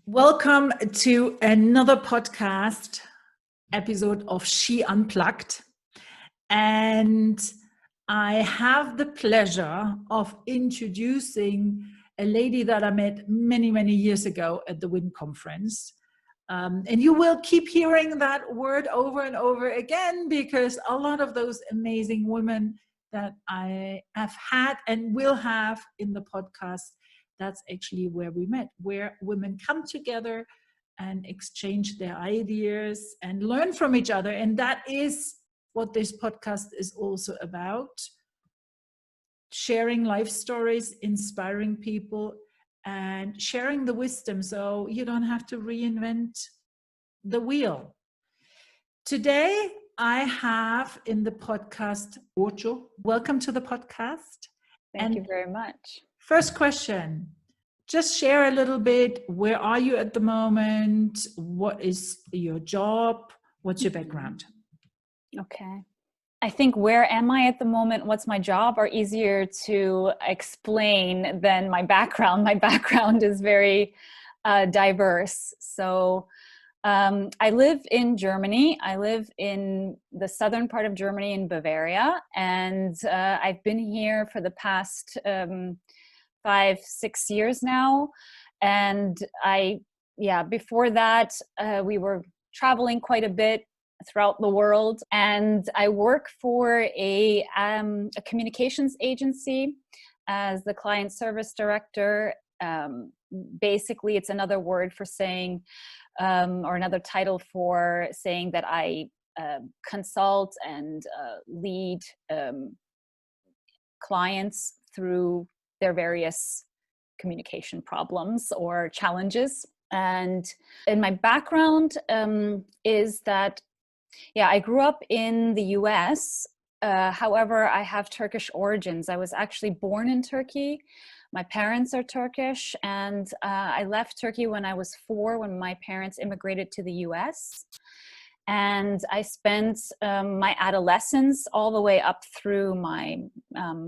Welcome to another podcast episode of She Unplugged. And I have the pleasure of introducing a lady that I met many, many years ago at the WIN conference. And you will keep hearing that word over and over again, because a lot of those amazing women that I have had and will have in the podcast, that's actually where we met, where women come together and exchange their ideas and learn from each other. And that is what this podcast is also about: sharing life stories, inspiring people, and sharing the wisdom so you don't have to reinvent the wheel. Today, I have in the podcast Burcu. Welcome to the podcast. Thank you very much. First question, just share a little bit. Where are you at the moment? What is your job? What's your background? Okay. I think where am I at the moment, what's my job are easier to explain than my background. My background is very diverse. So I live in Germany. I live in the southern part of Germany in Bavaria. And I've been here for the past 5-6 years now. And before that, we were traveling quite a bit throughout the world. And I work for a communications agency as the client service director. Basically, it's another word for saying, or another title for saying that I consult and lead clients through their various communication problems or challenges. And in my background is that, I grew up in the US. However, I have Turkish origins. I was actually born in Turkey. My parents are Turkish, and I left Turkey when I was 4, when my parents immigrated to the US. And I spent my adolescence all the way up through my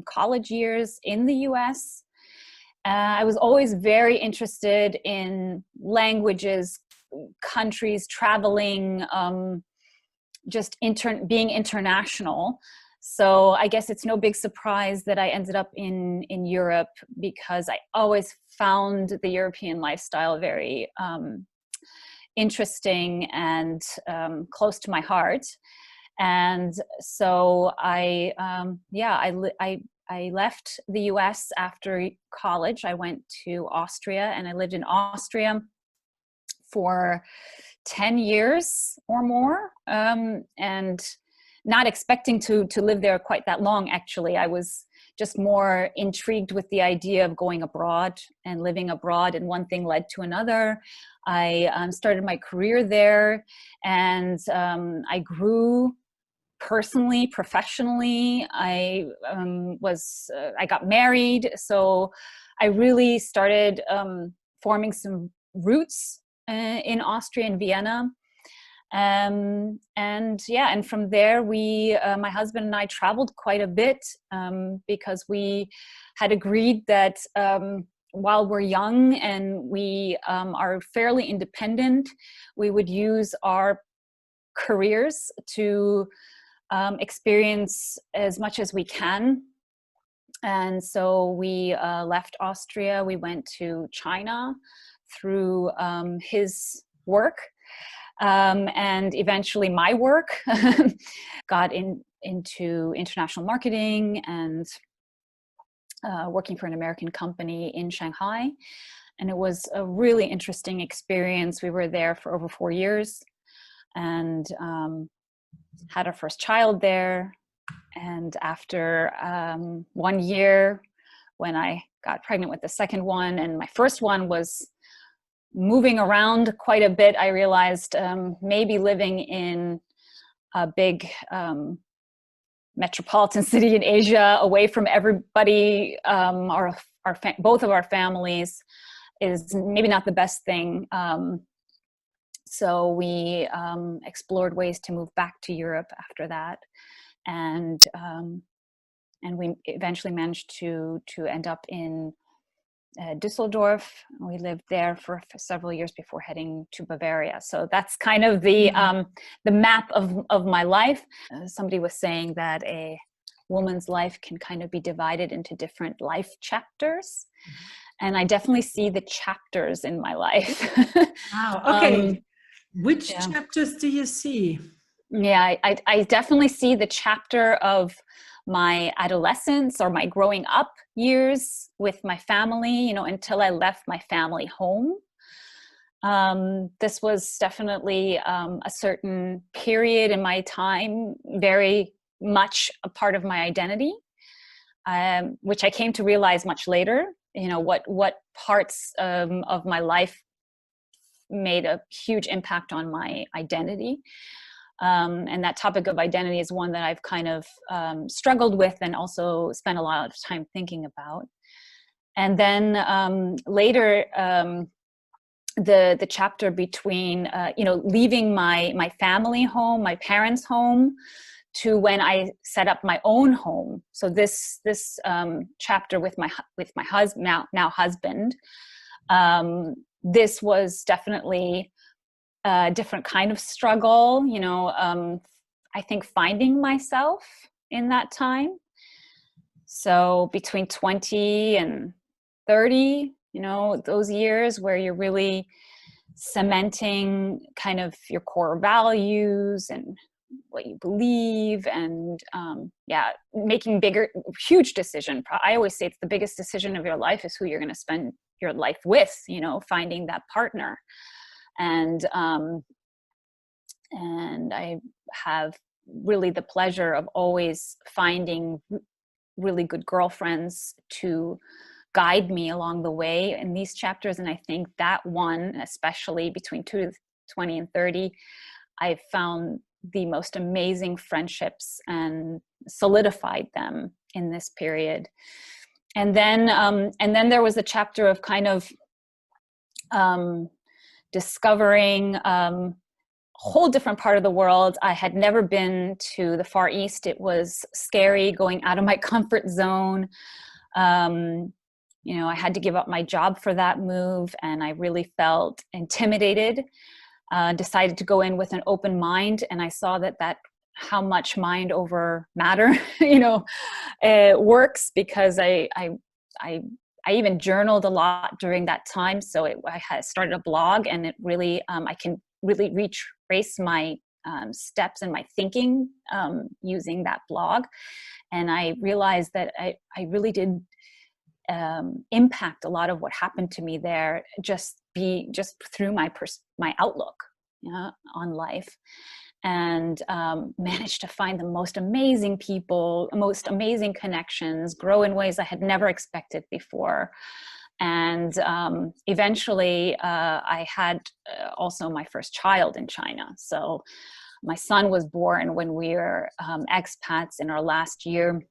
college years in the US. I was always very interested in languages, countries, traveling, being international. So I guess it's no big surprise that I ended up in Europe, because I always found the European lifestyle very interesting and close to my heart. And so I left the US after college. I went to Austria, and I lived in Austria for 10 years or more, and not expecting to live there quite that long, actually. I was just more intrigued with the idea of going abroad and living abroad, and one thing led to another. I started my career there, and I grew personally, professionally. I got married, so I really started forming some roots in Austria and Vienna. And from there, my husband and I traveled quite a bit, because we had agreed that while we're young and we are fairly independent, we would use our careers to experience as much as we can. And so we left Austria. We went to China through his work. And eventually my work got into international marketing and working for an American company in Shanghai. And it was a really interesting experience. We were there for over 4 years, and had our first child there. And after 1 year, when I got pregnant with the second one, and my first one was moving around quite a bit, I realized maybe living in a big metropolitan city in Asia, away from everybody, both of our families, is maybe not the best thing. So we explored ways to move back to Europe after that, and we eventually managed to end up in Düsseldorf. We lived there for several years before heading to Bavaria. So that's kind of the map of my life. Somebody was saying that a woman's life can kind of be divided into different life chapters. And I definitely see the chapters in my life. Wow. Okay. Which chapters do you see? Yeah, I definitely see the chapter of my adolescence or my growing up years with my family, until I left my family home. This was definitely a certain period in my time, very much a part of my identity, which I came to realize much later, what parts of my life made a huge impact on my identity. And that topic of identity is one that I've kind of struggled with and also spent a lot of time thinking about. And then later, the chapter between, leaving my family home, my parents' home, to when I set up my own home. So this chapter with my husband, now husband, this was definitely a different kind of struggle, I think finding myself in that time. So between 20 and 30, those years where you're really cementing kind of your core values and what you believe, and making huge decision. I always say it's the biggest decision of your life is who you're going to spend your life with, finding that partner. And I have really the pleasure of always finding really good girlfriends to guide me along the way in these chapters. And I think that one, especially between 20 and 30, I found the most amazing friendships and solidified them in this period. And then there was a chapter of kind of discovering a whole different part of the world. I had never been to the Far East. It was scary going out of my comfort zone. I had to give up my job for that move, and I really felt intimidated. Decided to go in with an open mind, and I saw that how much mind over matter, works, because I even journaled a lot during that time. So I had started a blog, and it really, I can really retrace my steps and my thinking using that blog. And I realized that I really did impact a lot of what happened to me there, just through my outlook on life, and managed to find the most amazing people, most amazing connections, grow in ways I had never expected before. And eventually I had also my first child in China. So my son was born when we were expats in our last year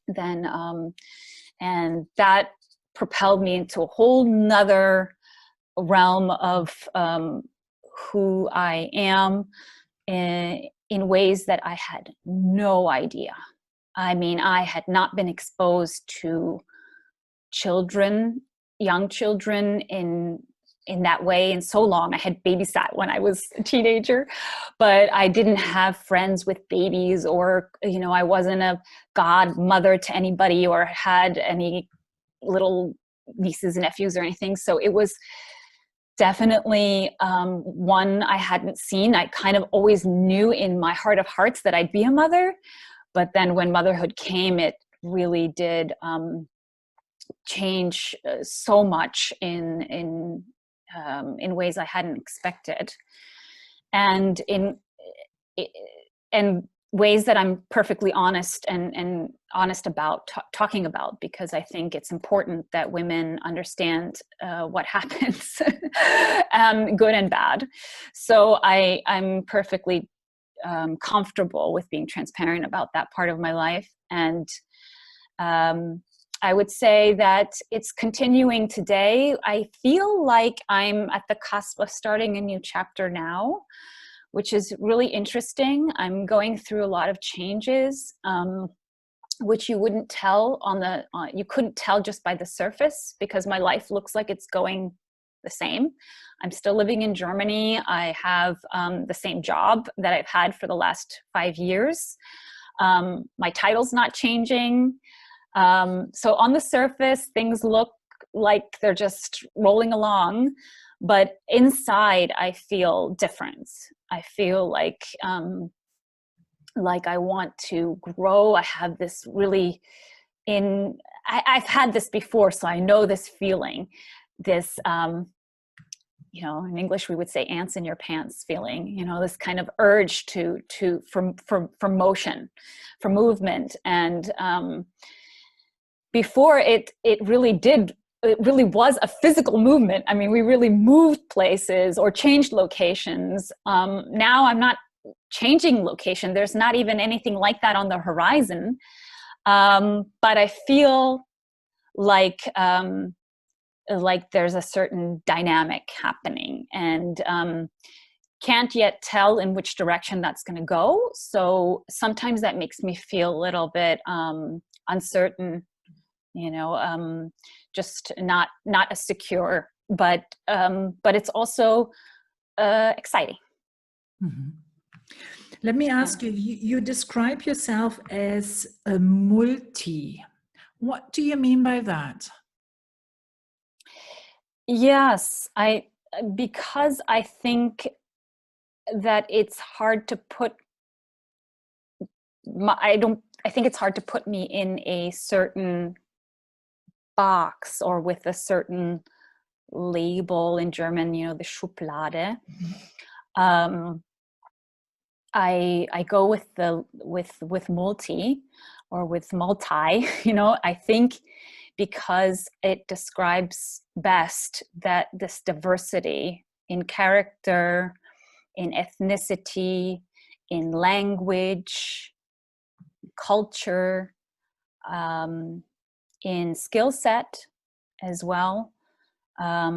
then. And that propelled me into a whole nother realm of who I am in ways that I had no idea. I mean, I had not been exposed to young children in that way in so long. I had babysat when I was a teenager, but I didn't have friends with babies, or, I wasn't a godmother to anybody or had any little nieces and nephews or anything. So it was definitely one I hadn't seen. I kind of always knew in my heart of hearts that I'd be a mother, but then when motherhood came, it really did change so much in ways I hadn't expected, and in ways that I'm perfectly honest and honest about talking about, because I think it's important that women understand what happens, good and bad. So I'm perfectly comfortable with being transparent about that part of my life. And I would say that it's continuing today. I feel like I'm at the cusp of starting a new chapter now, which is really interesting. I'm going through a lot of changes which you wouldn't tell you couldn't tell just by the surface, because my life looks like it's going the same. I'm still living in Germany. I have the same job that I've had for the last 5 years. My title's not changing. So on the surface, things look like they're just rolling along, but inside I feel different. I feel like I want to grow. I have this really I've had this before, so I know this feeling, this, in English we would say ants in your pants feeling, this kind of urge for motion, for movement. And before it really was a physical movement. I mean, we really moved places or changed locations. Now I'm not changing location. There's not even anything like that on the horizon. But I feel like there's a certain dynamic happening, and can't yet tell in which direction that's going to go. So sometimes that makes me feel a little bit uncertain, just not as secure, but it's also exciting. Mm-hmm. Let me ask you, you describe yourself as a multi. What do you mean by that? Yes, because I think that it's hard to put I think it's hard to put me in a certain box or with a certain label. In German, the Schublade. I go with multi or with multi, I think, because it describes best that this diversity in character, in ethnicity, in language, culture, in skill set as well. I've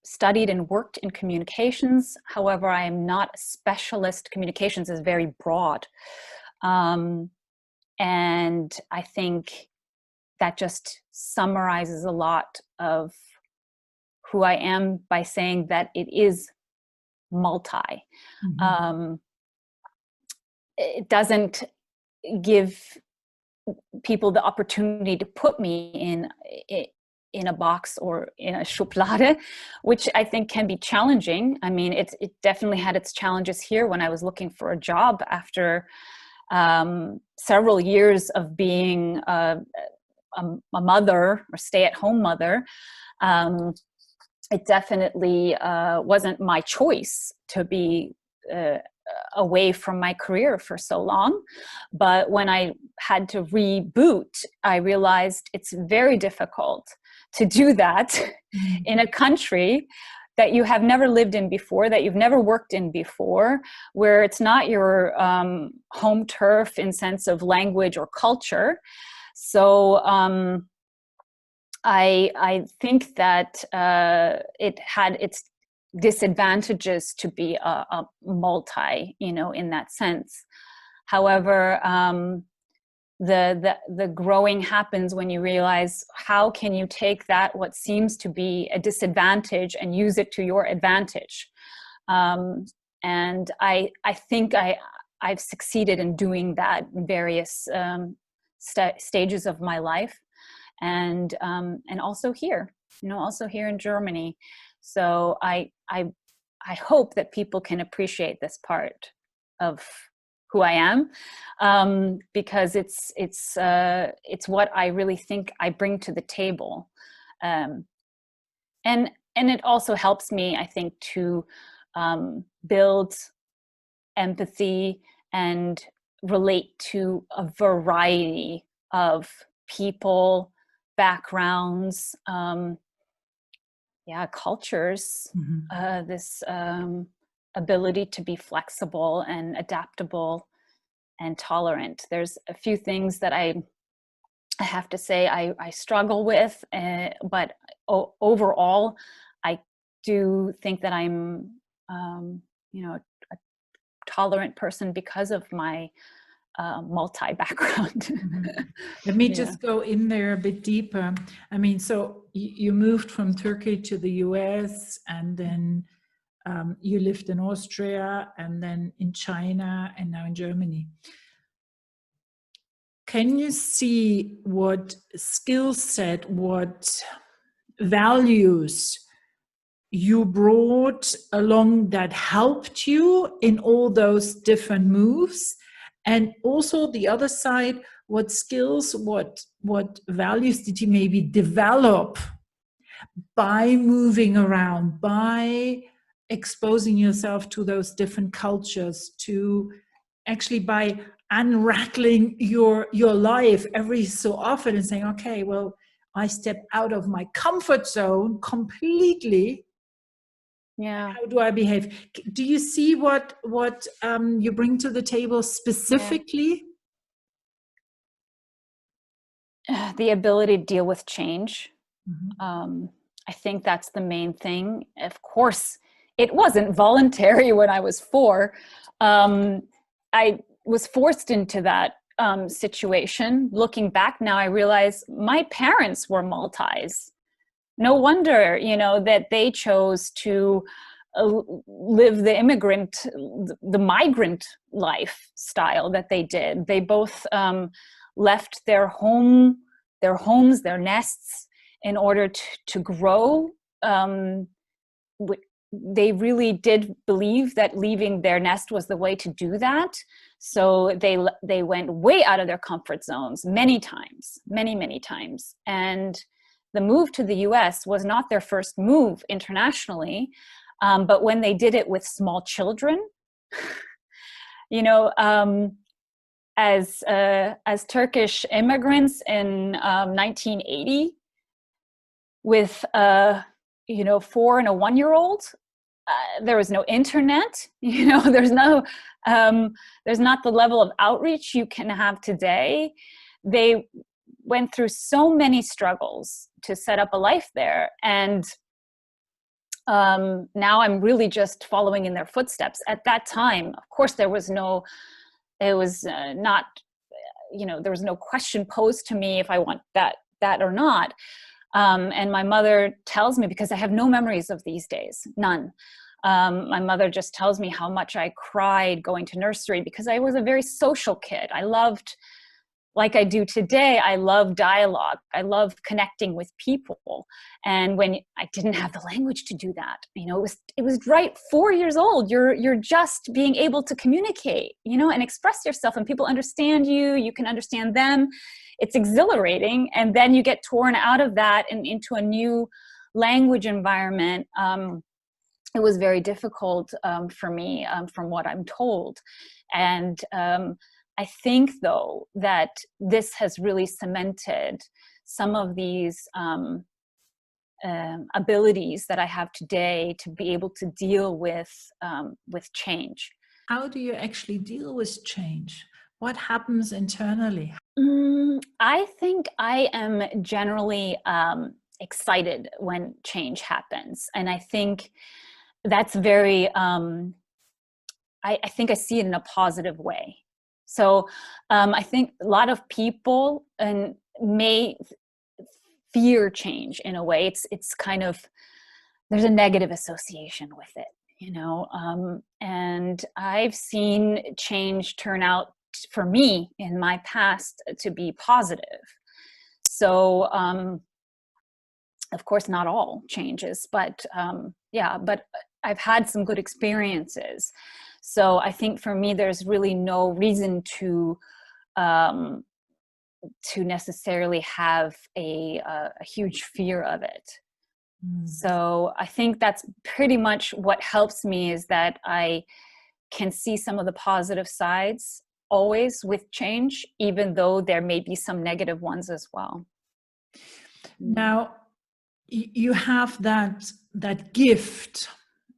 studied and worked in communications. However, I am not a specialist. Communications is very broad. And I think that just summarizes a lot of who I am by saying that it is multi. Mm-hmm. It doesn't give people the opportunity to put me in a box or in a Schublade, which I think can be challenging. I mean, it definitely had its challenges here when I was looking for a job after several years of being a mother or stay-at-home mother. It definitely wasn't my choice to be away from my career for so long. But when I had to reboot, I realized it's very difficult to do that in a country that you have never lived in before, that you've never worked in before, where it's not your home turf in sense of language or culture. So I think that it had its disadvantages to be a multi, in that sense. However, the growing happens when you realize, how can you take that, what seems to be a disadvantage, and use it to your advantage? And I think I've succeeded in doing that in various stages of my life, and also here, also here in Germany. So I hope that people can appreciate this part of who I am, because it's what I really think I bring to the table, and it also helps me, I think, to build empathy and relate to a variety of people, backgrounds, cultures. Mm-hmm. This ability to be flexible and adaptable and tolerant. There's a few things that I have to say I struggle with, but overall, I do think that I'm, a tolerant person because of my multi-background. Let me just go in there a bit deeper. I mean, so you moved from Turkey to the US, and then you lived in Austria, and then in China, and now in Germany. Can you see what skill set, what values you brought along that helped you in all those different moves? And also the other side, what skills, what values did you maybe develop by moving around, by exposing yourself to those different cultures, to actually by unrattling your life every so often and saying, okay, well, I step out of my comfort zone completely. Yeah. How do I behave? Do you see what you bring to the table specifically? Yeah. The ability to deal with change. I think that's the main thing. Of course, it wasn't voluntary when I was 4. I was forced into that situation. Looking back now, I realize my parents were multis. No wonder, that they chose to live the migrant lifestyle that they did. They both left their homes, their nests in order to grow. They really did believe that leaving their nest was the way to do that. So they went way out of their comfort zones many times. And the move to the US was not their first move internationally, but when they did it with small children, as Turkish immigrants in 1980, with 4 and a 1-year-old, there was no internet. There's not the level of outreach you can have today. They went through so many struggles to set up a life there, and now I'm really just following in their footsteps. At that time, of course, there was no question posed to me if I want that or not. And my mother tells me, because I have no memories of these days, none. My mother just tells me how much I cried going to nursery, because I was a very social kid. I loved, like I do today, I love dialogue. I love connecting with people. And when I didn't have the language to do that, it was right 4 years old. You're just being able to communicate, and express yourself, and people understand you. You can understand them. It's exhilarating. And then you get torn out of that and into a new language environment. It was very difficult for me, from what I'm told. And I think, though, that this has really cemented some of these abilities that I have today to be able to deal with change. How do you actually deal with change? What happens internally? I think I am generally excited when change happens. And I think that's very, I think I see it in a positive way. So I think a lot of people may fear change in a way. It's kind of, there's a negative association with it, and I've seen change turn out for me in my past to be positive. So of course, not all changes, but but I've had some good experiences. So I think for me, there's really no reason to necessarily have a huge fear of it. So I think that's pretty much what helps me, is that I can see some of the positive sides always with change, even though there may be some negative ones as well. Now, you have that gift,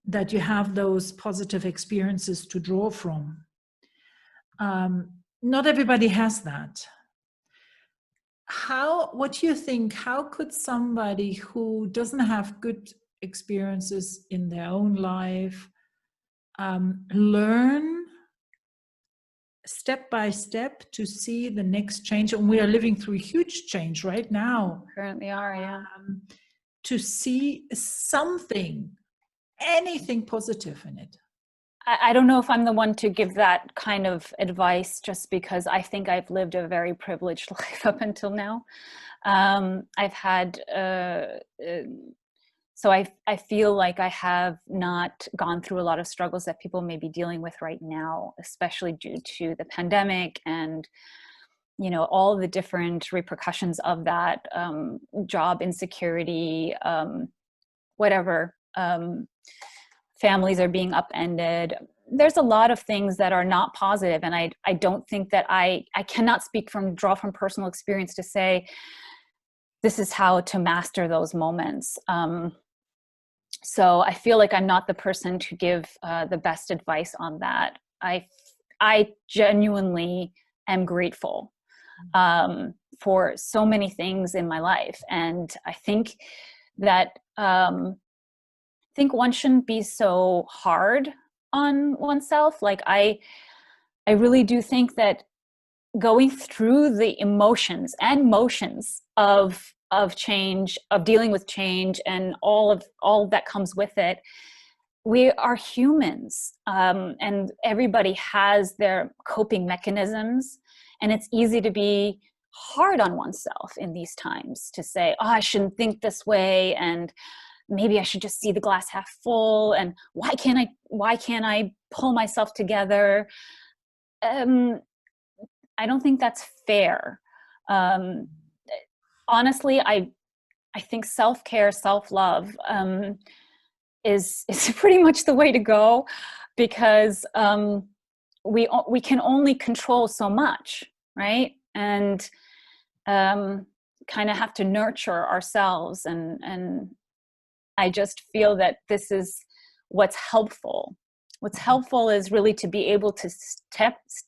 that you have those positive experiences to draw from. Not everybody has that. What do you think, how could somebody who doesn't have good experiences in their own life learn step by step to see the next change. And we are living through huge change right now. Currently are, yeah. To see something, anything positive in it. I don't know if I'm the one to give that kind of advice, just because I think I've lived a very privileged life up until now. I've had, so I feel like I have not gone through a lot of struggles that people may be dealing with right now, especially due to the pandemic and, you know, all the different repercussions of that, job insecurity, whatever. Families are being upended. There's a lot of things that are not positive, and I don't think that I cannot draw from personal experience to say this is how to master those moments. So I feel like I'm not the person to give the best advice on that. I genuinely am grateful for so many things in my life, and I think that one shouldn't be so hard on oneself. Like I really do think that going through the emotions and motions of change, of dealing with change, and all that comes with it, we are humans, and everybody has their coping mechanisms, and it's easy to be hard on oneself in these times, to say, oh, I shouldn't think this way, and maybe I should just see the glass half full, and why can't I pull myself together? I don't think that's fair. Honestly, I think self-care, self-love is pretty much the way to go, because we can only control so much, right? And kind of have to nurture ourselves, and I just feel that this is what's helpful. What's helpful is really to be able to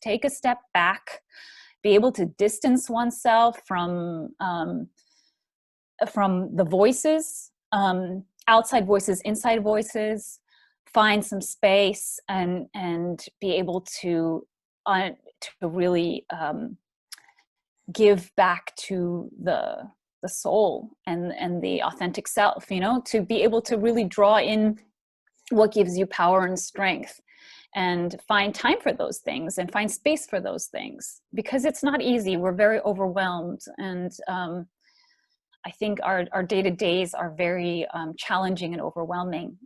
take a step back, be able to distance oneself from the voices, outside voices, inside voices, find some space, and be able to really give back to the soul and the authentic self, you know, to be able to really draw in what gives you power and strength, and find time for those things and find space for those things, because it's not easy. We're very overwhelmed, and I think our day-to-days are very challenging and overwhelming,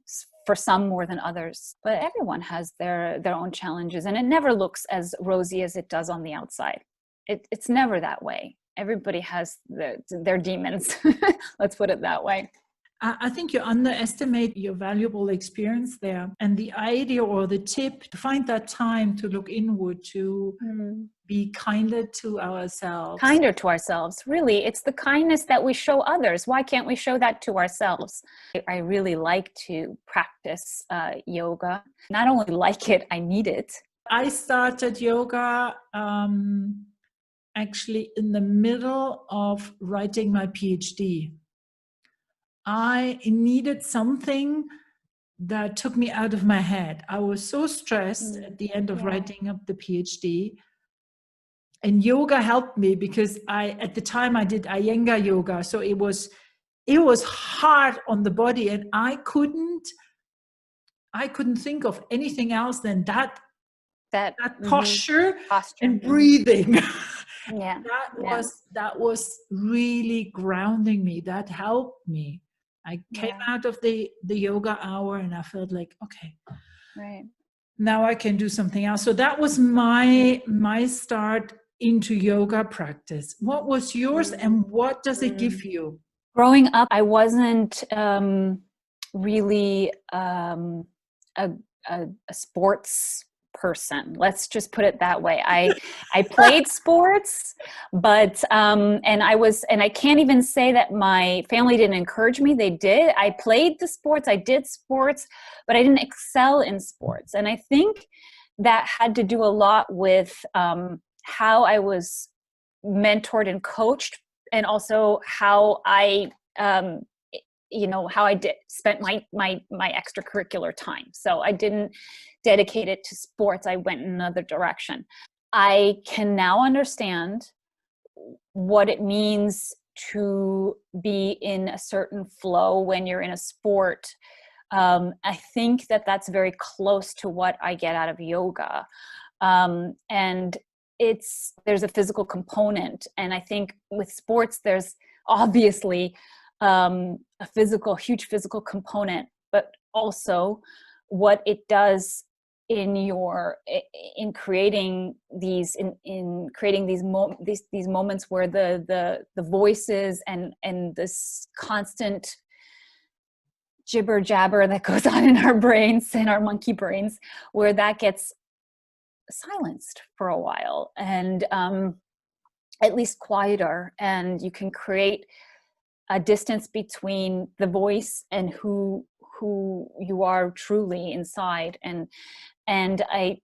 for some more than others, but everyone has their own challenges, and it never looks as rosy as it does on the outside. It's never that way. Everybody has their demons. Let's put it that way. I think you underestimate your valuable experience there, and the idea or the tip to find that time to look inward, to be kinder to ourselves. Kinder to ourselves. Really, it's the kindness that we show others. Why can't we show that to ourselves? I really like to practice yoga. Not only like it, I need it. I started yoga actually in the middle of writing my PhD. I needed something that took me out of my head. I was so stressed at the end of writing up the PhD. And yoga helped me, because at the time I did Iyengar yoga. So it was hard on the body, and I couldn't think of anything else than that posture and breathing. Yeah. That was really grounding me. That helped me. I came out of the yoga hour, and I felt like, okay, right, now I can do something else. So that was my start into yoga practice. What was yours, and what does it give you? Growing up, I wasn't really a sports person. Let's just put it that way. I played sports, but and I can't even say that my family didn't encourage me. They did. I played the sports, I did sports, but I didn't excel in sports. And I think that had to do a lot with how I was mentored and coached, and also how I spent my extracurricular time. So I didn't dedicate it to sports. I went in another direction. I can now understand what it means to be in a certain flow when you're in a sport. I think that that's very close to what I get out of yoga. And there's a physical component. And I think with sports, there's obviously huge physical component, but also what it does in creating these these moments where the voices and this constant jibber jabber that goes on in our brains, in our monkey brains, where that gets silenced for a while and at least quieter, and you can create a distance between the voice and who you are truly inside. And I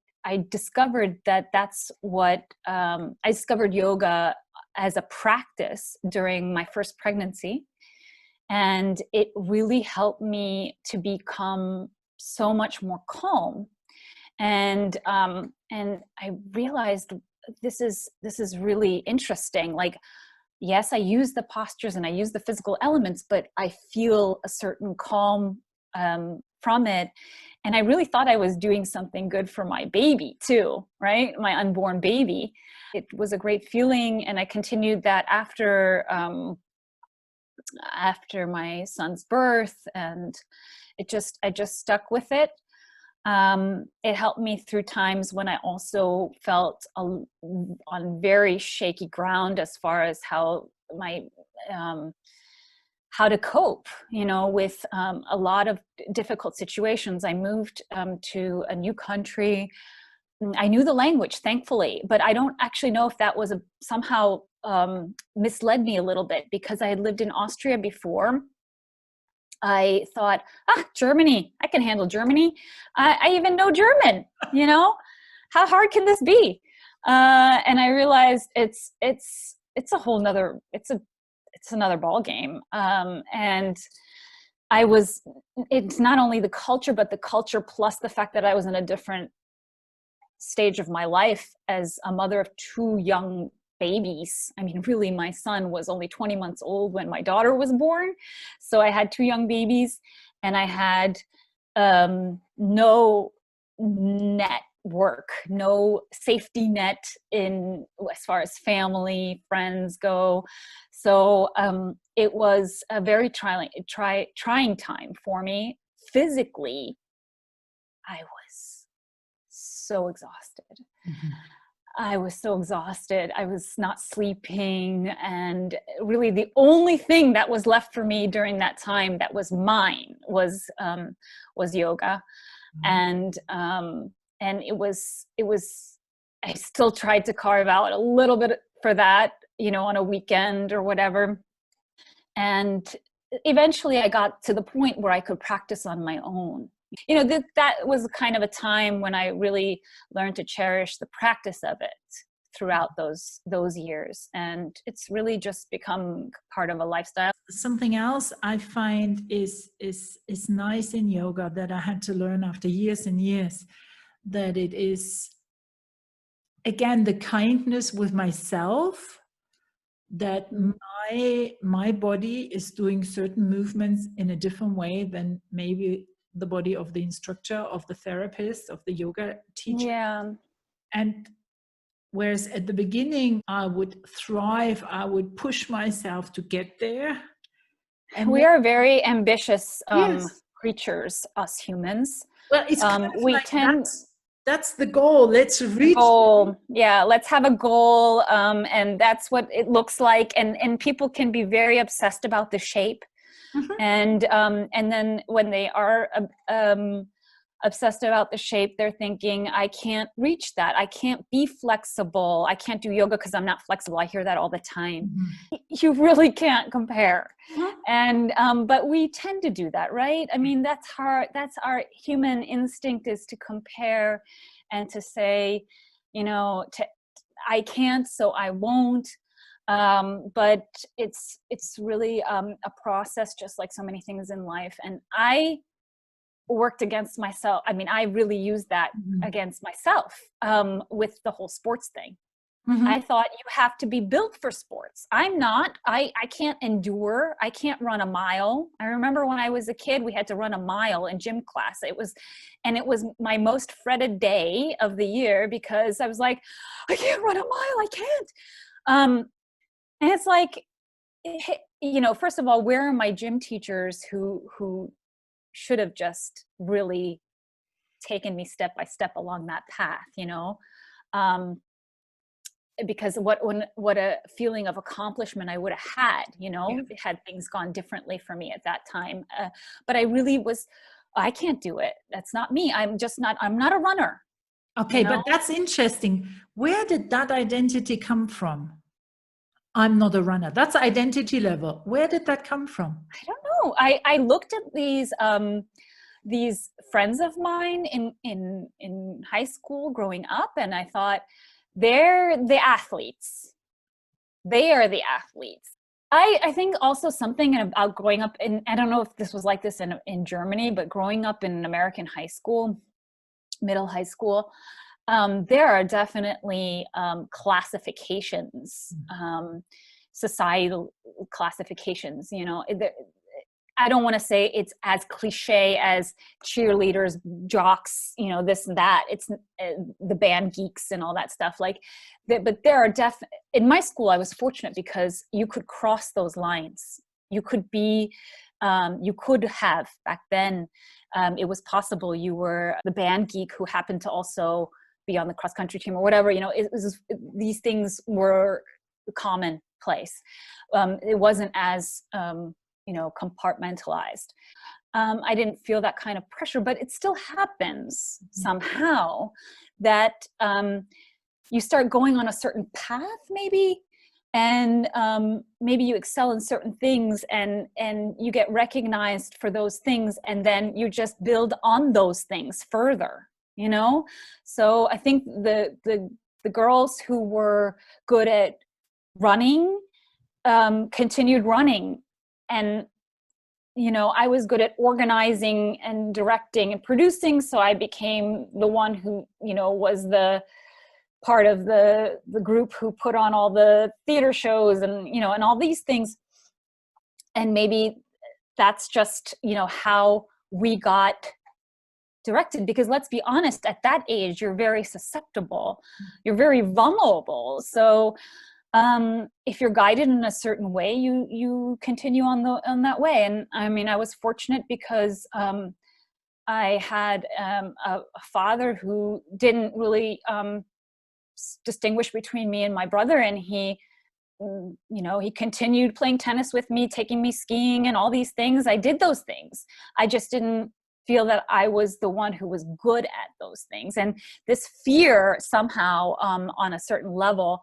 discovered that's what I discovered yoga as a practice during my first pregnancy, and it really helped me to become so much more calm. And I realized this is really interesting. Like, yes, I use the postures and I use the physical elements, but I feel a certain calm from it. And I really thought I was doing something good for my baby too, right? My unborn baby. It was a great feeling. And I continued that after my son's birth, and I just stuck with it. It helped me through times when I also felt on very shaky ground as far as how to cope, with a lot of difficult situations. I moved to a new country. I knew the language, thankfully, but I don't actually know if that was somehow misled me a little bit, because I had lived in Austria before. I thought, Germany, I can handle Germany. I even know German, how hard can this be? And I realized it's a whole nother, it's another ball game. And it's not only the culture, but the culture plus the fact that I was in a different stage of my life as a mother of two young babies. I mean, really, my son was only 20 months old when my daughter was born. So I had two young babies, and I had no network, no safety net as far as family, friends go. So it was a very trying time for me. Physically, I was so exhausted. Mm-hmm. I was so exhausted. I was not sleeping. And really the only thing that was left for me during that time that was mine was yoga. Mm-hmm. And it was, I still tried to carve out a little bit for that, on a weekend or whatever. And eventually I got to the point where I could practice on my own. That was kind of a time when I really learned to cherish the practice of it throughout those years. And it's really just become part of a lifestyle. Something else I find is nice in yoga that I had to learn after years and years, that it is, again, the kindness with myself, that my body is doing certain movements in a different way than maybe the body of the instructor, of the therapist, of the yoga teacher. Yeah. And whereas at the beginning I would thrive, I would push myself to get there. And we are very ambitious yes. creatures, us humans. Well, it's kind of we tend. That's the goal. Let's reach the goal. Yeah, let's have a goal, and that's what it looks like. And people can be very obsessed about the shape. Mm-hmm. And then when they are obsessed about the shape, they're thinking, I can't reach that. I can't be flexible. I can't do yoga because I'm not flexible. I hear that all the time. Mm-hmm. You really can't compare. Mm-hmm. And but we tend to do that, right? I mean, that's our human instinct, is to compare and to say, I can't, so I won't. But it's really a process, just like so many things in life. And I worked against myself. I mean, I really used that against myself with the whole sports thing. I thought you have to be built for sports. I'm not. I can't endure. I can't run a mile. I remember when I was a kid, we had to run a mile in gym class. It was my most fretted day of the year because I was like, I can't run a mile. I can't. And it's like, you know, first of all, where are my gym teachers who should have just really taken me step by step along that path, you know? Because what a feeling of accomplishment I would have had, you know, had things gone differently for me at that time. But I really was, I can't do it. That's not me. I'm not a runner. Okay, you know? but that's interesting. Where did that identity come from? I'm not a runner. That's identity level. Where did that come from? I don't know. I looked at these friends of mine in high school growing up, and I thought, they're the athletes. They are the athletes. I think also something about growing up in, I don't know if this was like this in Germany, but growing up in an American high school, middle high school, there are definitely classifications, societal classifications, you know. I don't want to say it's as cliche as cheerleaders, jocks, you know, this and that. It's the band geeks and all that stuff. Like, but there are in my school, I was fortunate because you could cross those lines. You could be, you could have back then. It was possible you were the band geek who happened to also be on the cross country team or whatever. You know, these things were commonplace. It wasn't as you know, compartmentalized. I didn't feel that kind of pressure, but it still happens somehow that you start going on a certain path maybe, and maybe you excel in certain things and you get recognized for those things, and then you just build on those things further, you know? So I think the girls who were good at running continued running. And, you know, I was good at organizing and directing and producing. So I became the one who, you know, was the part of the group who put on all the theater shows and, you know, and all these things. And maybe that's just, you know, how we got directed, because let's be honest, at that age, you're very susceptible. You're very vulnerable. So if you're guided in a certain way, you continue on that way. And I mean, I was fortunate because I had a father who didn't really distinguish between me and my brother, and he, you know, he continued playing tennis with me, taking me skiing, and all these things. I did those things. I just didn't feel that I was the one who was good at those things. And this fear somehow, on a certain level,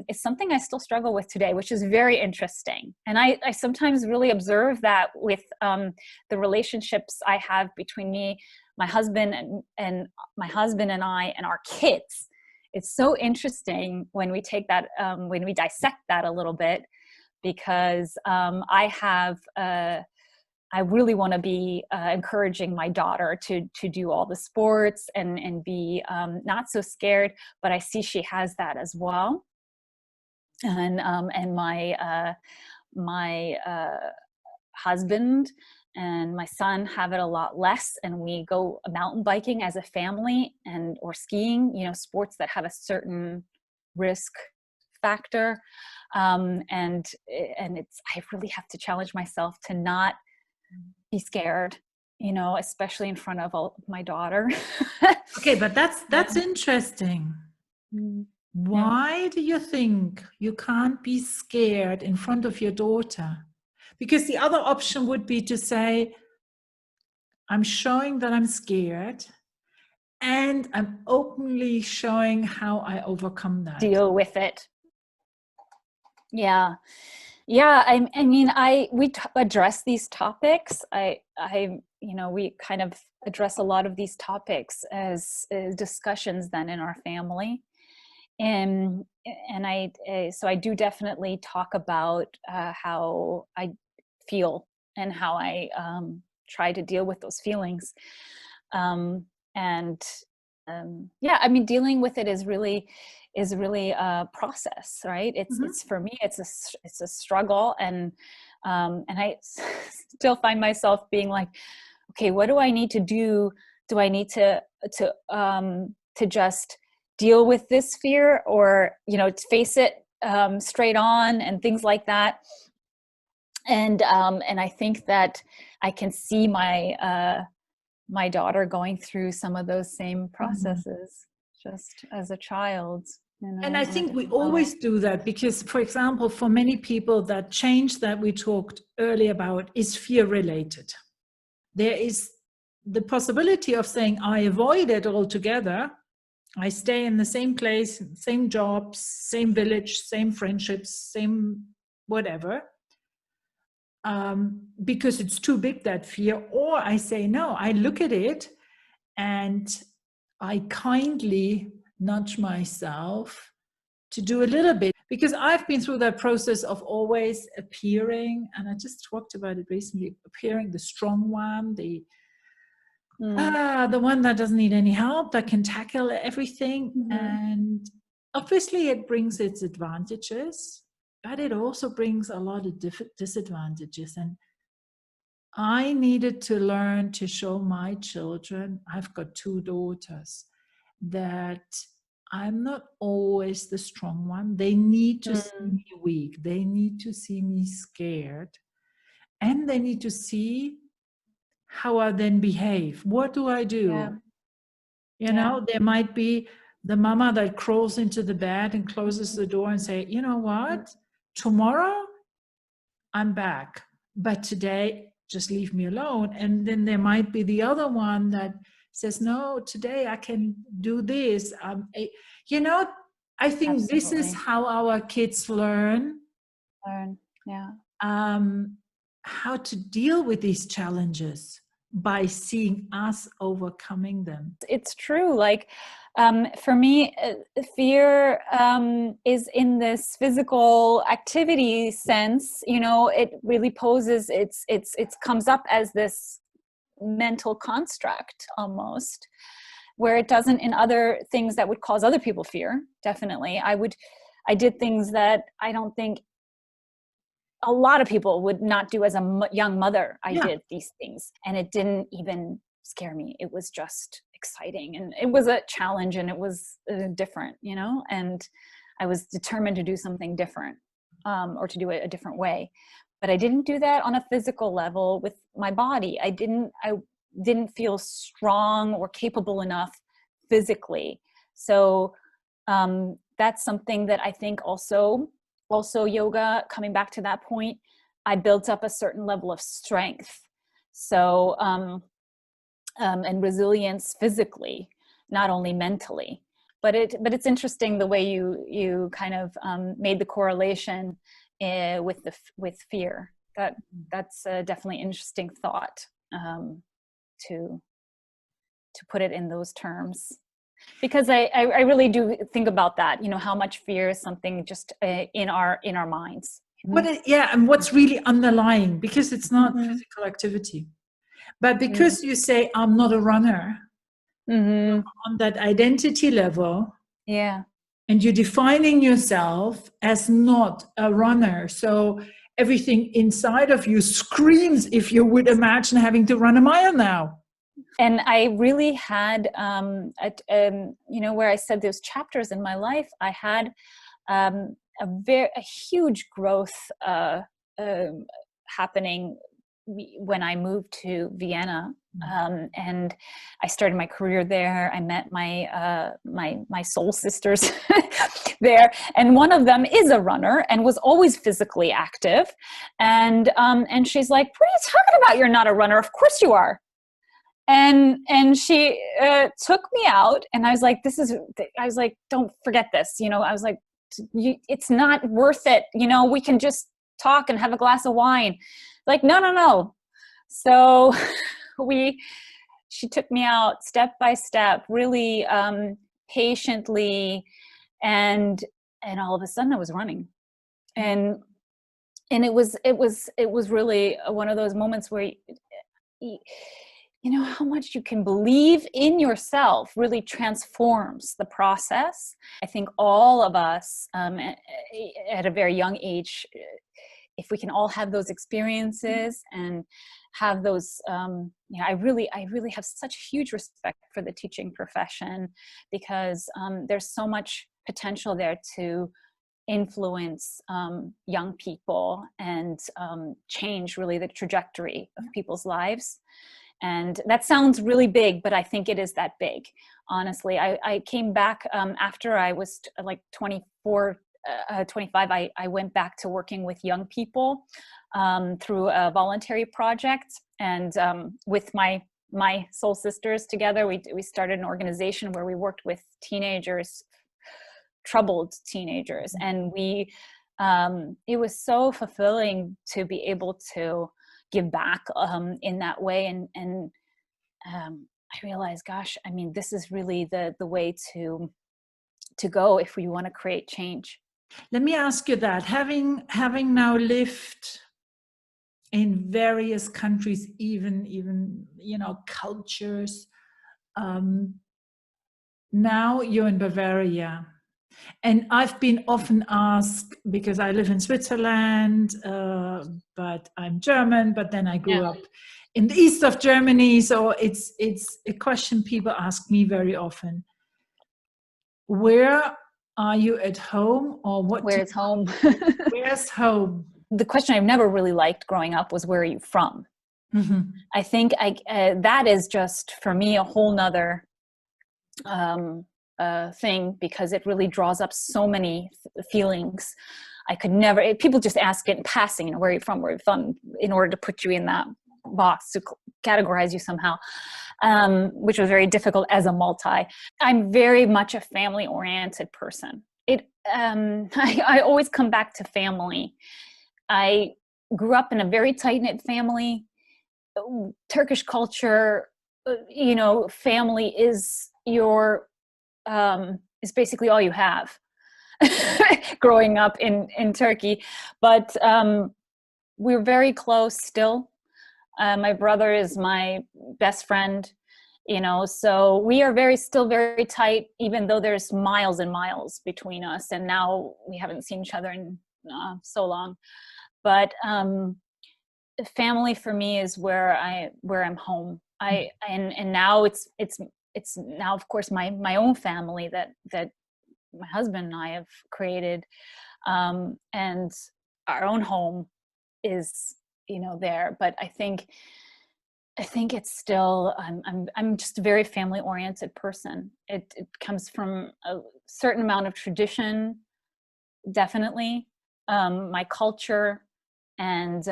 is something I still struggle with today, which is very interesting. And I sometimes really observe that with the relationships I have between me, my husband, and my husband and I, and our kids. It's so interesting when we take that, when we dissect that a little bit, because I really want to be encouraging my daughter to do all the sports and be not so scared, but I see she has that as well. And my husband and my son have it a lot less, and we go mountain biking as a family or skiing, you know, sports that have a certain risk factor. And I really have to challenge myself to not be scared, you know, especially in front of my daughter. Okay, but that's interesting. Why do you think you can't be scared in front of your daughter? Because the other option would be to say, I'm showing that I'm scared, and I'm openly showing how I overcome that. Deal with it. Yeah. I mean, we address these topics. You know, we kind of address a lot of these topics as discussions then in our family. And so I do definitely talk about how I feel and how I try to deal with those feelings. And yeah, I mean, dealing with it is really a process, right? It's for me, it's a struggle, and I still find myself being like, okay, what do I need to do? Do I need to just deal with this fear, or, you know, to face it straight on and things like that? And I think that I can see my daughter going through some of those same processes just as a child. You know, and I think we always do that because, for example, for many people, that change that we talked earlier about is fear related. There is the possibility of saying, I avoid it altogether. I stay in the same place, same jobs, same village, same friendships, same whatever, because it's too big, that fear. Or I say, no, I look at it and I kindly nudge myself to do a little bit, because I've been through that process of always appearing, and I just talked about it recently, appearing the strong one, the one that doesn't need any help, that can tackle everything. And obviously it brings its advantages, but it also brings a lot of disadvantages. And I needed to learn to show my children, I've got 2 daughters, that I'm not always the strong one. They need to see me weak. They need to see me scared. And they need to see how I then behave. What do I do? Yeah. You know, there might be the mama that crawls into the bed and closes the door and say, you know what? Tomorrow I'm back, but today just leave me alone. And then there might be the other one that says, no, today I can do this. You know, I think this is how our kids learn. Yeah. How to deal with these challenges by seeing us overcoming them. It's true. Like, for me, fear is in this physical activity sense. You know, it really poses. It comes up as this mental construct almost, where it doesn't in other things that would cause other people fear. Definitely, I did things that I don't think a lot of people would not do as a young mother. I did these things, and it didn't even scare me. It was just exciting, and it was a challenge, and it was different, you know, and I was determined to do something different, or to do it a different way. But I didn't do that on a physical level with my body. I didn't feel strong or capable enough physically. So that's something that I think also yoga, coming back to that point, I built up a certain level of strength. So, and resilience physically, not only mentally, but it's interesting the way you kind of made the correlation with fear. That's definitely an interesting thought, to put it in those terms. Because I really do think about that, you know, how much fear is something just in our minds. And what's really underlying, because it's not physical activity, but because you say, I'm not a runner, on that identity level, and you're defining yourself as not a runner. So everything inside of you screams, if you would imagine having to run a mile now. And I really had, you know, where I said those chapters in my life, I had a huge growth happening when I moved to Vienna, and I started my career there. I met my soul sisters there, and one of them is a runner and was always physically active, and she's like, "What are you talking about? You're not a runner. Of course you are." And she took me out, and I was like, don't forget this. You know, I was like, it's not worth it. You know, we can just talk and have a glass of wine. Like, no. So she took me out step by step, really patiently. And all of a sudden I was running. And it was really one of those moments where you know, how much you can believe in yourself really transforms the process. I think all of us at a very young age, if we can all have those experiences and have those, I really have such huge respect for the teaching profession, because there's so much potential there to influence young people and change really the trajectory of people's lives. And that sounds really big, but I think it is that big. Honestly, I came back after I was like 24, 25. I went back to working with young people through a voluntary project, and with my soul sisters together, we started an organization where we worked with teenagers, troubled teenagers, and it was so fulfilling to be able to give back in that way. And I realized, gosh, I mean, this is really the way to go if we want to create change. Let me ask you that, having now lived in various countries, even cultures, now you're in Bavaria. And I've been often asked, because I live in Switzerland, but I'm German, but then I grew up in the east of Germany. So it's a question people ask me very often. Where are you at home, or what? Where's home? Where's home? The question I've never really liked growing up was, where are you from? Mm-hmm. I think that is just, for me, a whole nother thing, because it really draws up so many feelings. I could never, people just ask it in passing, you know, where are you from, in order to put you in that box, to categorize you somehow, which was very difficult as a multi. I'm very much a family-oriented person. I always come back to family. I grew up in a very tight-knit family. Turkish culture, family is is basically all you have growing up in Turkey. But we're very close still. My brother is my best friend, so we are still very tight, even though there's miles and miles between us. And now we haven't seen each other in so long. But family for me is where I'm home. And now it's now, of course, my own family that my husband and I have created, and our own home is there. But I think it's still, I'm just a very family oriented person. It comes from a certain amount of tradition, definitely, my culture, and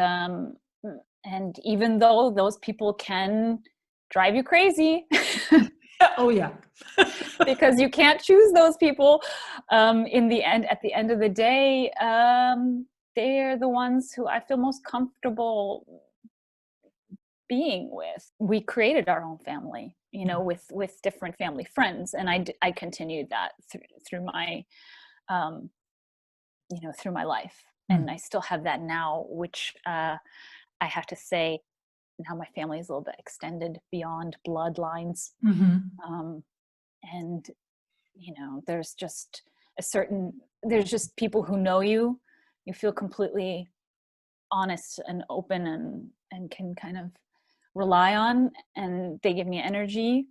even though those people can drive you crazy. Oh yeah. Because you can't choose those people. At the end of the day, they're the ones who I feel most comfortable being with. We created our own family, with different family friends, and I continued that through my, through my life, and I still have that now, which I have to say, now my family is a little bit extended beyond bloodlines. Mm-hmm. And there's just there's just people who know you feel completely honest and open and can kind of rely on, and they give me energy.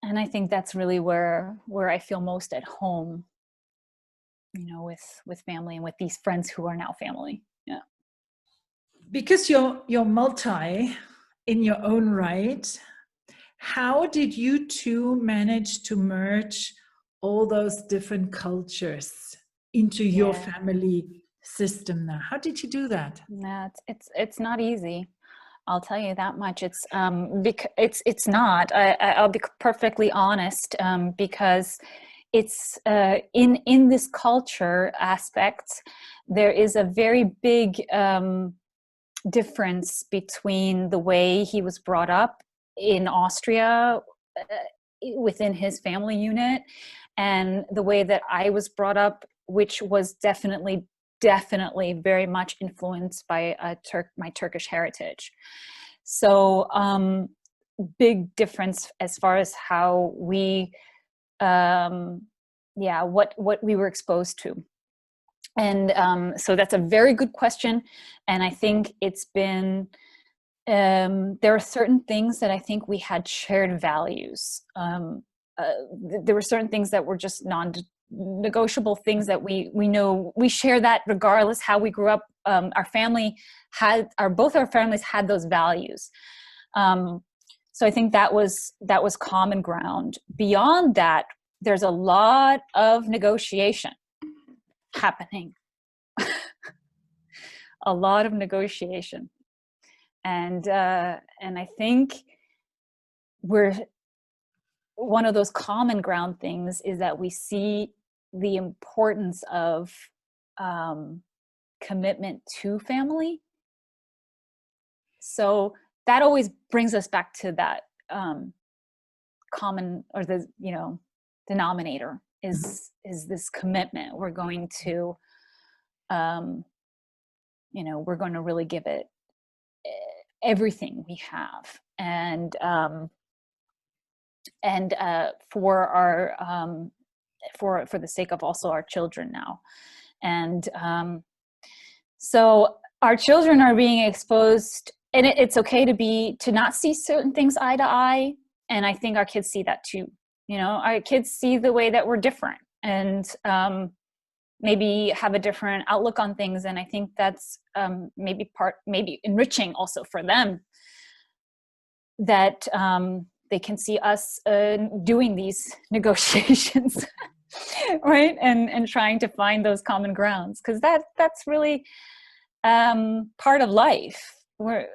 And I think that's really where I feel most at home, with family and with these friends who are now family. Yeah. Because you're multi in your own right, how did you two manage to merge all those different cultures into your family system now? How did you do that? Yeah, it's not easy. I'll tell you that much. It's it's not. I'll be perfectly honest, because it's in this culture aspect, there is a very big difference between the way he was brought up in Austria within his family unit, and the way that I was brought up, which was definitely very much influenced by my Turkish heritage. So big difference as far as how we, what we were exposed to. And so that's a very good question. And I think it's been, there are certain things that I think we had shared values. There were certain things that were just non-negotiable things that we know we share that regardless how we grew up. Our family both our families had those values. So I think that was common ground. Beyond that, there's a lot of negotiation happening. A lot of negotiation. And I think one of those common ground things is that we see the importance of commitment to family. So that always brings us back to that common, or the denominator is this commitment. We're going to we're going to really give it everything we have, and for our for the sake of also our children now. And so our children are being exposed, and it's okay to not see certain things eye to eye. And I think our kids see that too. Our kids see the way that we're different, and maybe have a different outlook on things. And I think that's maybe enriching also for them, that they can see us doing these negotiations, right? And trying to find those common grounds, because that's really part of life. We're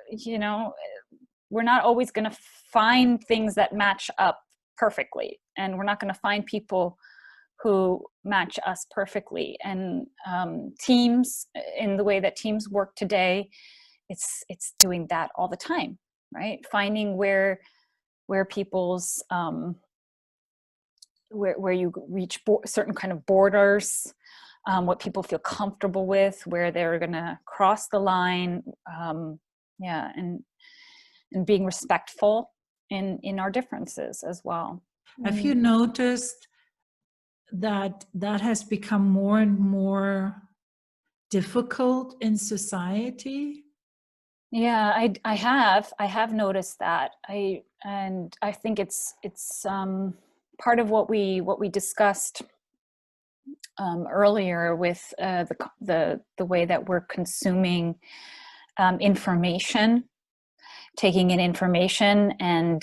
not always going to find things that match up perfectly, and we're not going to find people who match us perfectly. And teams, in the way that teams work today, it's doing that all the time, right? Finding where people's where you reach certain kind of borders, what people feel comfortable with, where they're going to cross the line, and being respectful in our differences as well. Have you noticed that has become more and more difficult in society? Yeah, I have noticed that. I think it's part of what we discussed earlier with the way that we're consuming information, taking in information, and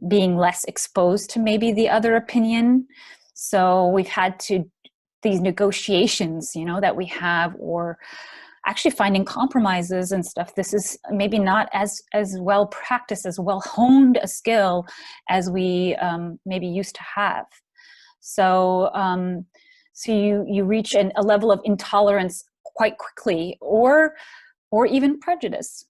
being less exposed to maybe the other opinion. So we've had these negotiations, that we have, or actually finding compromises and stuff. This is maybe not as well practiced, as well honed a skill as we maybe used to have. So you reach a level of intolerance quite quickly, or even prejudice,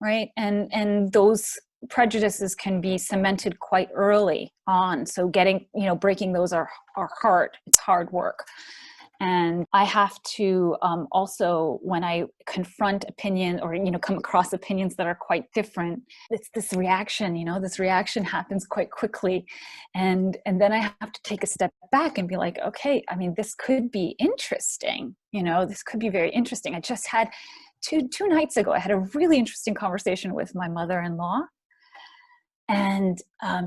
right? And those prejudices can be cemented quite early on. So breaking those are hard. It's hard work. And I have to also, when I confront opinion, or come across opinions that are quite different, it's this reaction. This reaction happens quite quickly, and then I have to take a step back and be like, okay, this could be interesting. This could be very interesting. I just had two nights ago, I had a really interesting conversation with my mother-in-law, and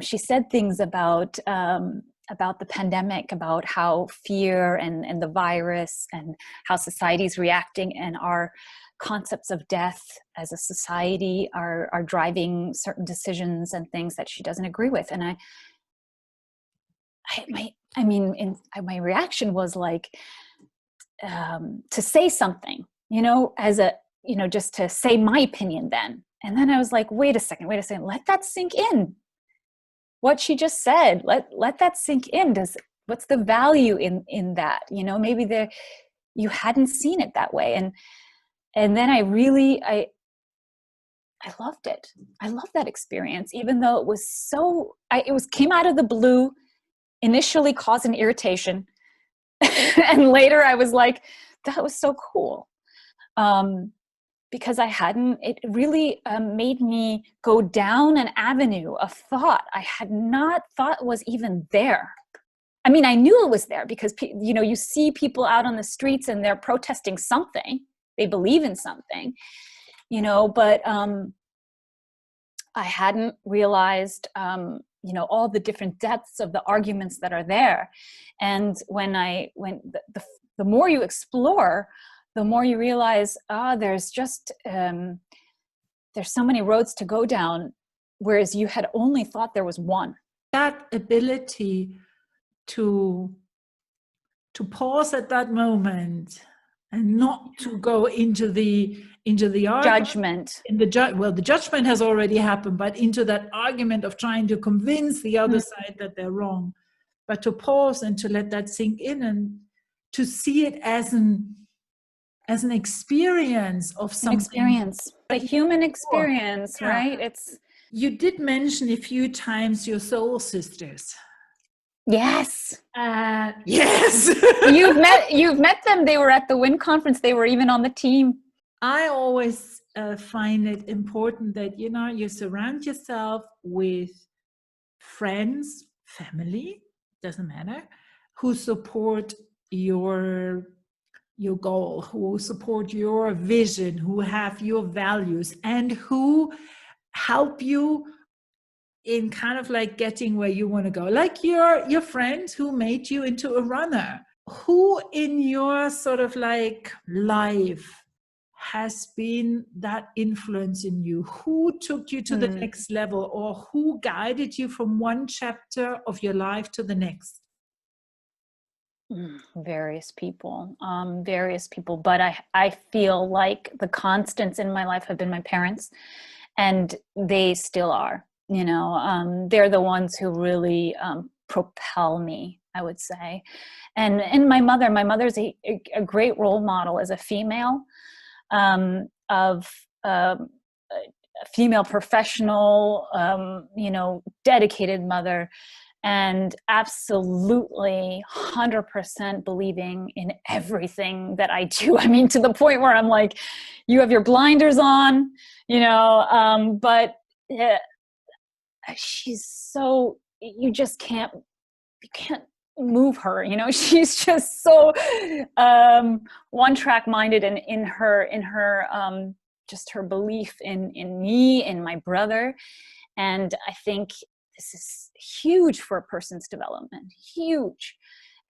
she said things about the pandemic, about how fear and the virus, and how society's reacting, and our concepts of death as a society are driving certain decisions and things that she doesn't agree with. And my reaction was like, to say something, as a, just to say my opinion then. And then I was like, wait a second, let that sink in. What she just said, let that sink in. What's the value in that? Maybe you hadn't seen it that way. And then I loved it. I loved that experience, even though it was came out of the blue, initially caused an irritation. And later I was like, that was so cool. because it really made me go down an avenue of thought I had not thought was even there. I mean, I knew it was there because, you see people out on the streets and they're protesting something. They believe in something, but I hadn't realized, all the different depths of the arguments that are there. And the more you explore, the more you realize, there's so many roads to go down, whereas you had only thought there was one. That ability to pause at that moment and not to go into the judgment. The judgment has already happened, but into that argument of trying to convince the other side that they're wrong, but to pause and to let that sink in and to see it as an experience of something. A human experience, yeah. Right? You did mention a few times your soul sisters. Yes. Yes. You've met them. They were at the WIN conference. They were even on the team. I always find it important that, you surround yourself with friends, family, doesn't matter, who support your goal, who support your vision, who have your values, and who help you in kind of like getting where you want to go. Like your friends who made you into a runner. Who in your sort of like life has been that influence in you? Who took you to the next level, or who guided you from one chapter of your life to the next? Various people, but I feel like the constants in my life have been my parents, and they still are. They're the ones who really propel me, I would say. And my mother's a great role model as a female, of a female professional, dedicated mother, and absolutely 100% believing in everything that I do. I mean, to the point where I'm like, you have your blinders on, but she's so, you can't move her, she's just so one track minded, and in her just her belief in me, in my brother. And I think this is huge for a person's development, huge.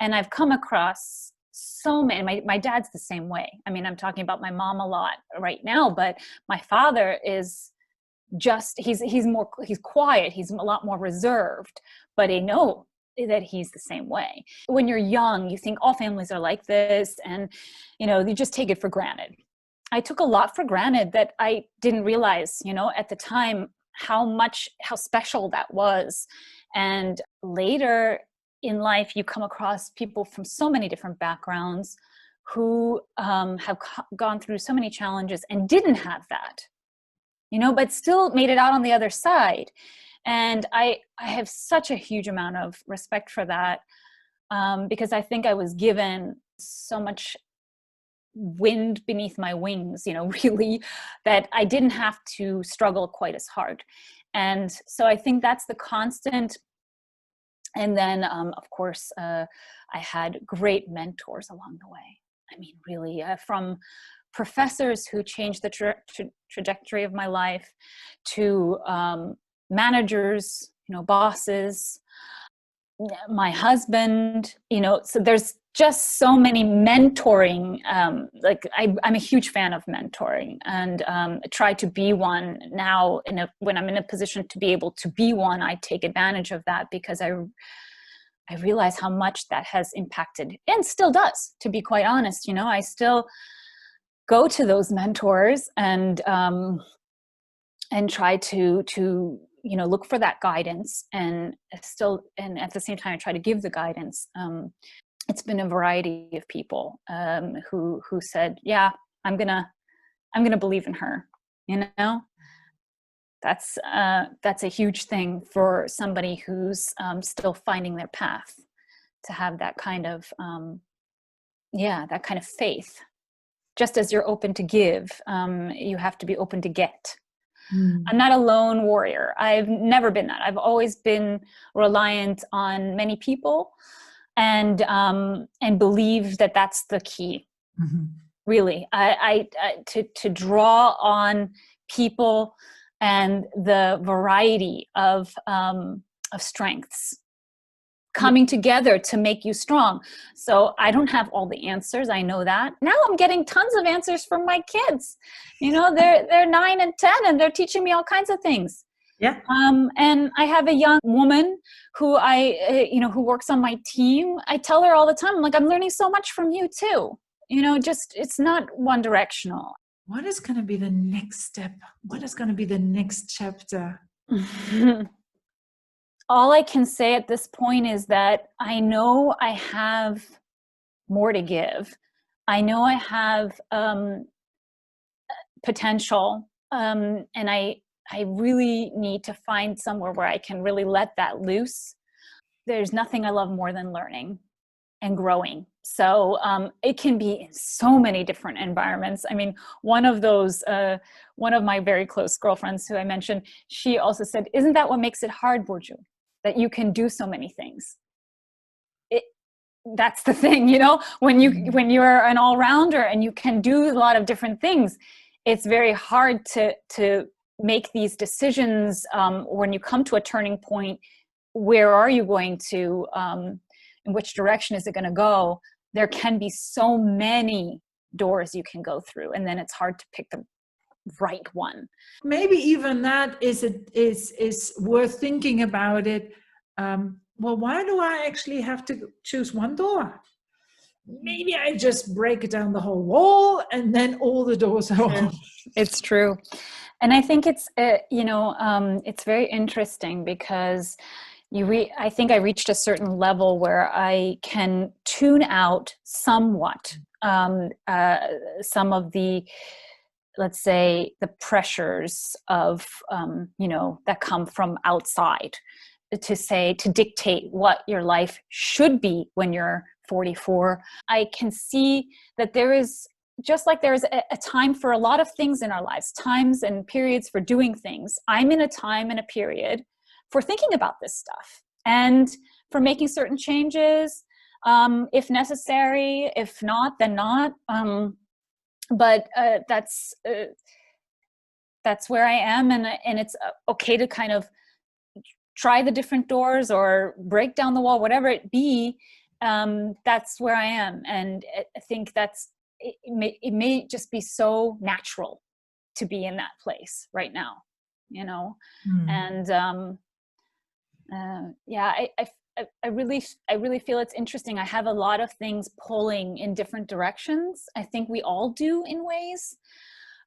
And I've come across so many, my dad's the same way. I mean, I'm talking about my mom a lot right now, but my father is just, he's quiet, he's a lot more reserved, but I know that he's the same way. When you're young, you think all families are like this, and you just take it for granted. I took a lot for granted that I didn't realize, at the time, how special that was. And later in life, you come across people from so many different backgrounds who have gone through so many challenges and didn't have that, but still made it out on the other side. And I have such a huge amount of respect for that, because I think I was given so much wind beneath my wings, really, that I didn't have to struggle quite as hard. And so I think that's the constant. And then, of course, I had great mentors along the way. I mean, really, from professors who changed the trajectory of my life, to managers, bosses, my husband, so there's just so many mentoring. I'm a huge fan of mentoring, and try to be one now. When I'm in a position to be able to be one, I take advantage of that, because I realize how much that has impacted, and still does, to be quite honest. I still go to those mentors and try to look for that guidance, and at the same time I try to give the guidance. It's been a variety of people who said, yeah, I'm gonna believe in her. That's a huge thing for somebody who's still finding their path, to have that kind of that kind of faith. just as you're open to give, you have to be open to get. Mm. I'm not a lone warrior. I've never been that. I've always been reliant on many people, and believe that that's the key. Mm-hmm. Really, to draw on people and the variety of strengths coming together to make you strong. So I don't have all the answers. I know that. Now I'm getting tons of answers from my kids. They're 9 and 10, and they're teaching me all kinds of things. Yeah. And I have a young woman who who works on my team. I tell her all the time, I'm like, I'm learning so much from you too. It's not one directional. What is going to be the next step? What is going to be the next chapter? All I can say at this point is that I know I have more to give. I know I have potential, and I really need to find somewhere where I can really let that loose. There's nothing I love more than learning and growing. So it can be in so many different environments. I mean, one of my very close girlfriends who I mentioned, she also said, isn't that what makes it hard, Burcu? That you can do so many things. That's the thing, when you're an all-rounder and you can do a lot of different things, it's very hard to make these decisions. When you come to a turning point, where are you going to, in which direction is it going to go? There can be so many doors you can go through, and then it's hard to pick the right one. Maybe even that is worth thinking about it. Well, why do I actually have to choose one door? Maybe I just break down the whole wall, and then all the doors are open. It's true. And I think it's it's very interesting because I think I reached a certain level where I can tune out somewhat some of the, let's say, the pressures of that come from outside to dictate what your life should be when you're 44. I can see that there is, just like there's a time for a lot of things in our lives, times and periods for doing things. I'm in a time and a period for thinking about this stuff and for making certain changes, if necessary. If not, then not. But that's where I am, and it's okay to kind of try the different doors or break down the wall, whatever it be. That's where I am, and I think it may just be so natural to be in that place right now, and I really feel it's interesting. I have a lot of things pulling in different directions. I think we all do in ways,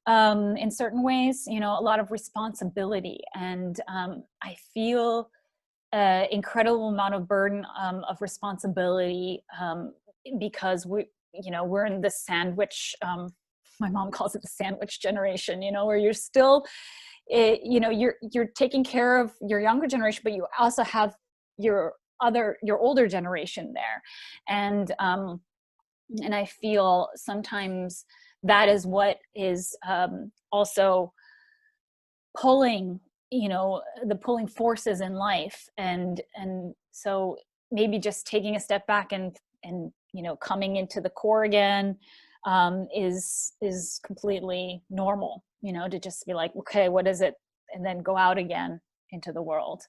in certain ways, a lot of responsibility, and I feel incredible amount of burden of responsibility because we're in the sandwich. My mom calls it the sandwich generation. Where you're still, you're taking care of your younger generation, but you also have your older generation there, and I feel sometimes that is what is also pulling, the pulling forces in life, and so maybe just taking a step back and coming into the core again is completely normal, to just be like, okay, what is it, and then go out again into the world.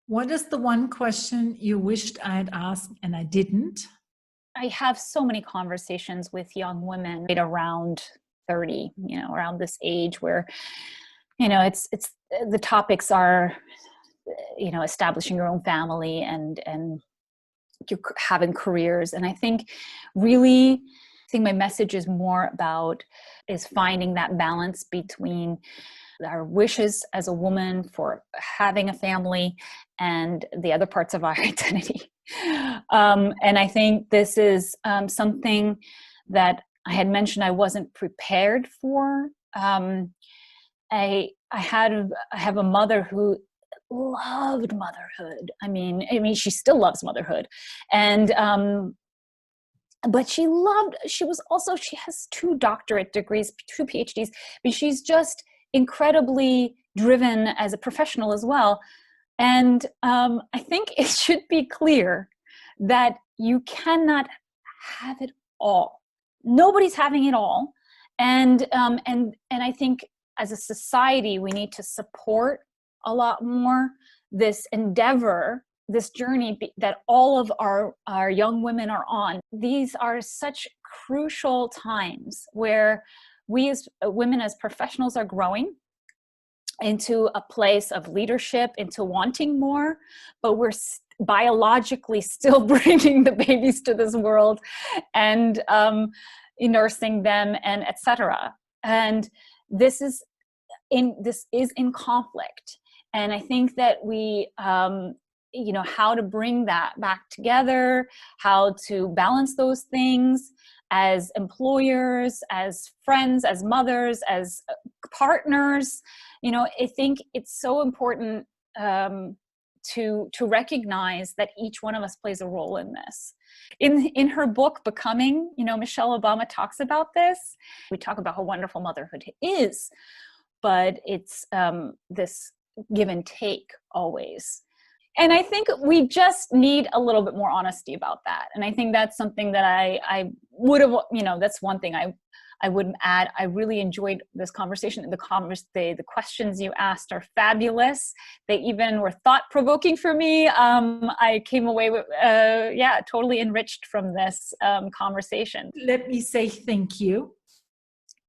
What is the one question you wished I had asked and I didn't? I have so many conversations with young women right around 30, around this age where, it's the topics are, establishing your own family and you're having careers. And I think my message is more about is finding that balance between our wishes as a woman for having a family and the other parts of our identity. And I think this is something that I had mentioned I wasn't prepared for. I have a mother who loved motherhood. I mean, she still loves motherhood, and but she has 2 doctorate degrees, 2 PhDs, but she's just incredibly driven as a professional as well. And I think it should be clear that you cannot have it all. Nobody's having it all. And I think as a society, we need to support a lot more this endeavor, this journey that all of our young women are on. These are such crucial times where we as women, as professionals, are growing into a place of leadership, into wanting more, but we're biologically still bringing the babies to this world and nursing them, and etc. And this is in conflict. And I think that we, how to bring that back together, how to balance those things as employers, as friends, as mothers, as partners. I think it's so important to recognize that each one of us plays a role in this. In her book, Becoming, Michelle Obama talks about this. We talk about how wonderful motherhood is, but it's this give and take always. And I think we just need a little bit more honesty about that. And I think that's something that I would have, that's one thing I would add. I really enjoyed this conversation. The questions you asked are fabulous. They even were thought-provoking for me. I came away with, totally enriched from this conversation. Let me say thank you.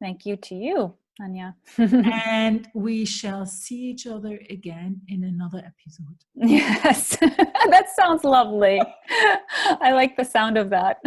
Thank you to you, Anya. And we shall see each other again in another episode. Yes, that sounds lovely. I like the sound of that.